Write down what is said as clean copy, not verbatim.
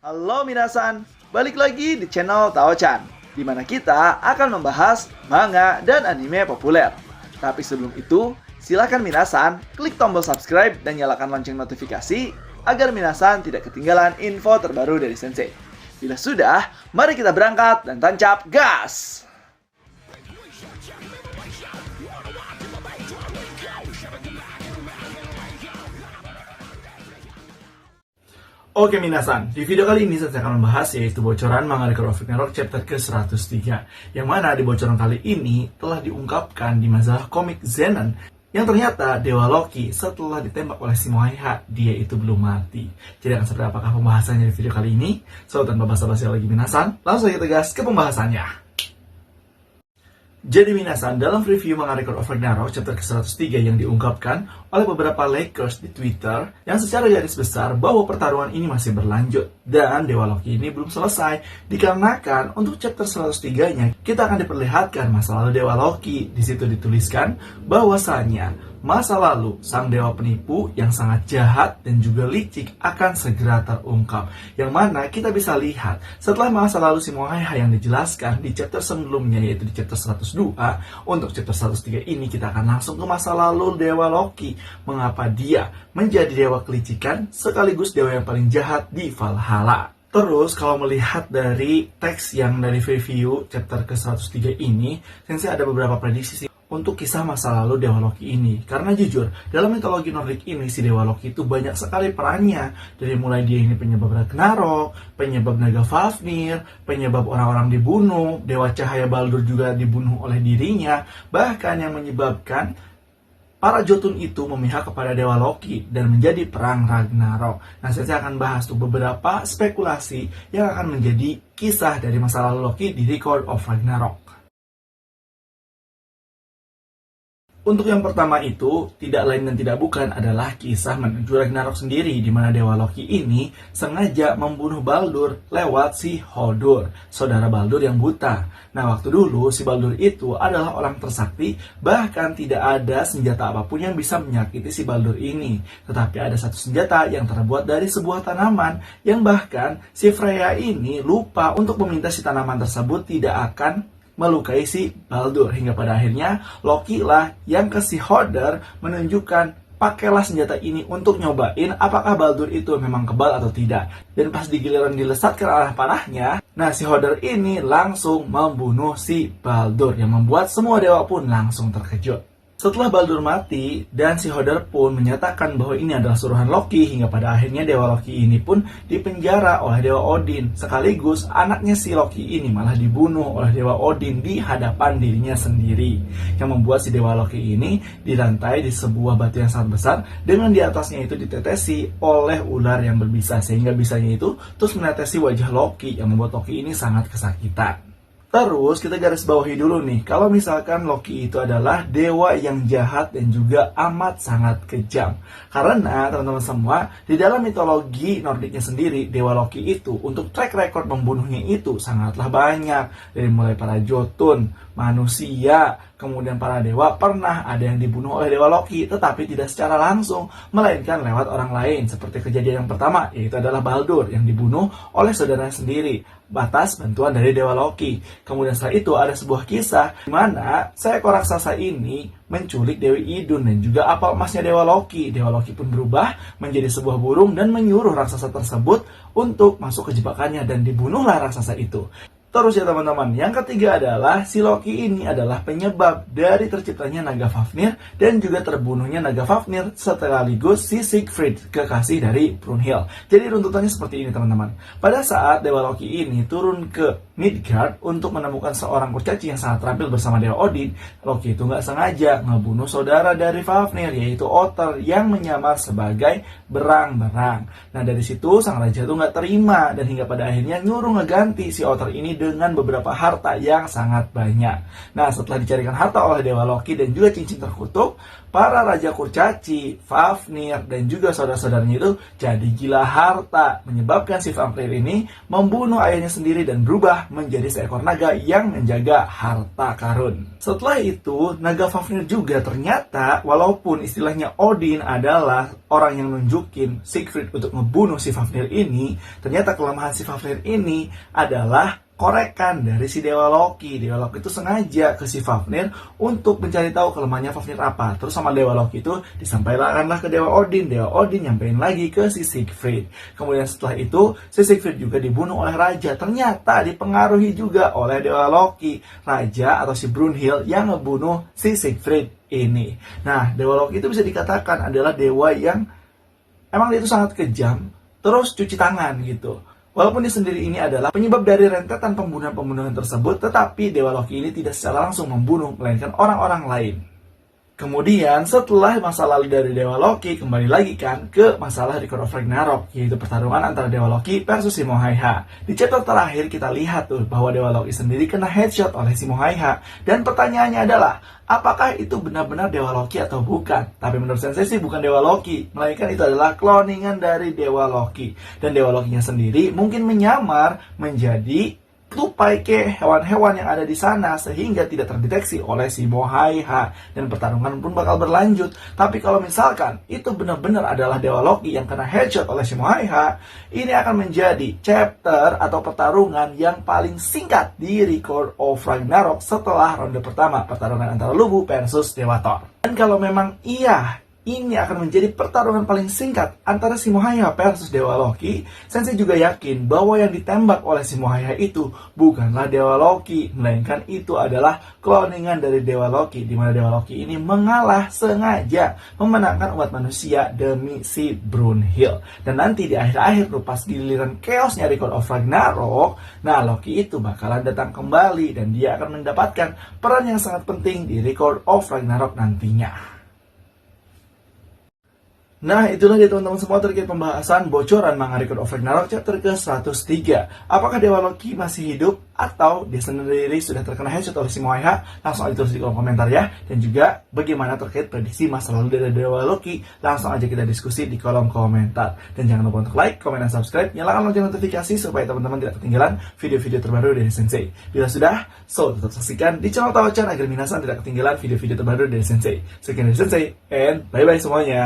Halo minasan, balik lagi di channel Tao-chan, di mana kita akan membahas manga dan anime populer. Tapi sebelum itu, silakan minasan klik tombol subscribe dan nyalakan lonceng notifikasi agar minasan tidak ketinggalan info terbaru dari Sensei. Bila sudah, mari kita berangkat dan tancap gas! Oke minasan, di video kali ini saya akan membahas yaitu bocoran manga Record of Ragnarok chapter ke-103, yang mana di bocoran kali ini telah diungkapkan di majalah komik Zenin yang ternyata Dewa Loki setelah ditembak oleh si Moaiha, dia itu belum mati. Jadi akan seperti apakah pembahasannya di video kali ini? So, tanpa basa-basi lagi minasan, langsung saja tegas ke pembahasannya. Jadi minasan, dalam review manga Record of Ragnarok chapter ke-103 yang diungkapkan oleh beberapa leakers di Twitter yang secara garis besar bahwa pertarungan ini masih berlanjut dan Dewa Loki ini belum selesai, dikarenakan untuk chapter 103-nya kita akan diperlihatkan masa lalu Dewa Loki. Di situ dituliskan bahwasanya masa lalu sang dewa penipu yang sangat jahat dan juga licik akan segera terungkap. Yang mana kita bisa lihat setelah masa lalu si Moaiha yang dijelaskan di chapter sebelumnya, yaitu di chapter 102, untuk chapter 103 ini kita akan langsung ke masa lalu Dewa Loki. Mengapa dia menjadi dewa kelicikan sekaligus dewa yang paling jahat di Valhalla. Terus kalau melihat dari teks yang dari review chapter ke-103 ini, Sensei ada beberapa prediksi sih untuk kisah masa lalu Dewa Loki ini. Karena jujur, dalam mitologi Nordik ini si Dewa Loki itu banyak sekali perannya. Dari mulai dia ini penyebab Ragnarok, penyebab naga Fafnir, penyebab orang-orang dibunuh, Dewa Cahaya Baldur juga dibunuh oleh dirinya, bahkan yang menyebabkan para Jotun itu memihak kepada Dewa Loki dan menjadi perang Ragnarok. Nah, saya akan bahas tuh beberapa spekulasi yang akan menjadi kisah dari masa lalu Loki di Record of Ragnarok. Untuk yang pertama itu, tidak lain dan tidak bukan adalah kisah menuju Ragnarok sendiri, di mana Dewa Loki ini sengaja membunuh Baldur lewat si Hodur, saudara Baldur yang buta. Nah, waktu dulu si Baldur itu adalah orang tersakti, bahkan tidak ada senjata apapun yang bisa menyakiti si Baldur ini. Tetapi ada satu senjata yang terbuat dari sebuah tanaman, yang bahkan si Freya ini lupa untuk meminta si tanaman tersebut tidak akan melukai si Baldur, hingga pada akhirnya Loki lah yang ke si Hodur menunjukkan pakailah senjata ini untuk nyobain apakah Baldur itu memang kebal atau tidak. Dan pas di giliran dilesatkan arah panahnya, nah si Hodur ini langsung membunuh si Baldur yang membuat semua dewa pun langsung terkejut. Setelah Baldur mati dan si Hodur pun menyatakan bahwa ini adalah suruhan Loki, hingga pada akhirnya Dewa Loki ini pun dipenjara oleh Dewa Odin. Sekaligus anaknya si Loki ini malah dibunuh oleh Dewa Odin di hadapan dirinya sendiri, yang membuat si Dewa Loki ini dirantai di sebuah batu yang sangat besar, dengan di atasnya itu ditetesi oleh ular yang berbisa, sehingga bisanya itu terus menetesi wajah Loki yang membuat Loki ini sangat kesakitan. Terus kita garis bawahi dulu nih, kalau misalkan Loki itu adalah dewa yang jahat dan juga amat sangat kejam. Karena teman-teman semua, di dalam mitologi Nordiknya sendiri, Dewa Loki itu untuk track record membunuhnya itu sangatlah banyak. Dari mulai para Jotun, manusia, kemudian para dewa, pernah ada yang dibunuh oleh Dewa Loki, tetapi tidak secara langsung, melainkan lewat orang lain. Seperti kejadian yang pertama, yaitu adalah Baldur yang dibunuh oleh saudaranya sendiri, batas bantuan dari Dewa Loki. Kemudian setelah itu ada sebuah kisah di mana seekor raksasa ini menculik Dewi Idun dan juga apel emasnya Dewa Loki. Dewa Loki pun berubah menjadi sebuah burung dan menyuruh raksasa tersebut untuk masuk ke jebakannya, dan dibunuhlah raksasa itu. Terus ya teman-teman, yang ketiga adalah si Loki ini adalah penyebab dari terciptanya naga Fafnir dan juga terbunuhnya naga Fafnir sekaligus si Siegfried, kekasih dari Brunhild. Jadi runtutannya seperti ini teman-teman. Pada saat Dewa Loki ini turun ke Midgard untuk menemukan seorang kurcaci yang sangat terampil bersama Dewa Odin, Loki itu nggak sengaja ngebunuh saudara dari Fafnir, yaitu Otter yang menyamar sebagai berang-berang. Nah dari situ sang raja itu nggak terima dan hingga pada akhirnya nyuruh ngeganti si Otter ini dengan beberapa harta yang sangat banyak. Nah, setelah dicarikan harta oleh Dewa Loki dan juga cincin terkutuk, para Raja Kurcaci, Fafnir, dan juga saudara-saudaranya itu jadi gila harta, menyebabkan si Fafnir ini membunuh ayahnya sendiri dan berubah menjadi seekor naga yang menjaga harta karun. Setelah itu, naga Fafnir juga ternyata, walaupun istilahnya Odin adalah orang yang nunjukin Siegfried untuk ngebunuh si Fafnir ini, ternyata kelemahan si Fafnir ini adalah korekan dari si Dewa Loki. Dewa Loki itu sengaja ke si Fafnir untuk mencari tahu kelemahannya Fafnir apa. Terus sama Dewa Loki itu disampaikanlah ke Dewa Odin. Dewa Odin nyampein lagi ke si Siegfried. Kemudian setelah itu, si Siegfried juga dibunuh oleh Raja. Ternyata dipengaruhi juga oleh Dewa Loki. Raja atau si Brunhild yang ngebunuh si Siegfried ini. Nah, Dewa Loki itu bisa dikatakan adalah dewa yang emang dia itu sangat kejam, terus cuci tangan gitu. Walaupun dia sendiri ini adalah penyebab dari rentetan pembunuhan-pembunuhan tersebut, tetapi Dewa Loki ini tidak secara langsung membunuh, melainkan orang-orang lain. Kemudian setelah masa lalu dari Dewa Loki, kembali lagi kan ke masalah Record of Ragnarok, yaitu pertarungan antara Dewa Loki versus Simo Häyhä. Di chapter terakhir kita lihat tuh bahwa Dewa Loki sendiri kena headshot oleh Simo Häyhä. Dan pertanyaannya adalah, apakah itu benar-benar Dewa Loki atau bukan? Tapi menurut Sensei sih bukan Dewa Loki, melainkan itu adalah cloningan dari Dewa Loki. Dan Dewa Lokinya sendiri mungkin menyamar menjadi tupai ke hewan-hewan yang ada di sana sehingga tidak terdeteksi oleh Simo Häyhä dan pertarungan pun bakal berlanjut. Tapi kalau misalkan itu benar-benar adalah Dewa Loki yang kena headshot oleh Simo Häyhä, ini akan menjadi chapter atau pertarungan yang paling singkat di Record of Ragnarok setelah ronde pertama, pertarungan antara Lubu versus Dewa Thor. Dan kalau memang iya ini akan menjadi pertarungan paling singkat antara Simo Häyhä versus Dewa Loki, Sensei juga yakin bahwa yang ditembak oleh Simo Häyhä itu bukanlah Dewa Loki, melainkan itu adalah cloningan dari Dewa Loki, di mana Dewa Loki ini mengalah sengaja memenangkan umat manusia demi si Brunhild. Dan nanti di akhir-akhir tuh pas giliran chaosnya Record of Ragnarok, nah Loki itu bakalan datang kembali dan dia akan mendapatkan peran yang sangat penting di Record of Ragnarok nantinya. Nah, itulah dia teman-teman semua terkait pembahasan bocoran manga Record of Ragnarok chapter ke-103. Apakah Dewa Loki masih hidup atau dia sendiri sudah terkena headshot oleh Simo Häyhä? Langsung aja tulis di kolom komentar ya. Dan juga bagaimana terkait prediksi masa lalu dari Dewa Loki? Langsung aja kita diskusi di kolom komentar. Dan jangan lupa untuk like, komen, dan subscribe. Nyalakan lonceng notifikasi supaya teman-teman tidak ketinggalan video-video terbaru dari Sensei. Bila sudah, tetap saksikan di channel Taochan agar minasan tidak ketinggalan video-video terbaru dari Sensei. Sekian dari Sensei, and bye-bye semuanya.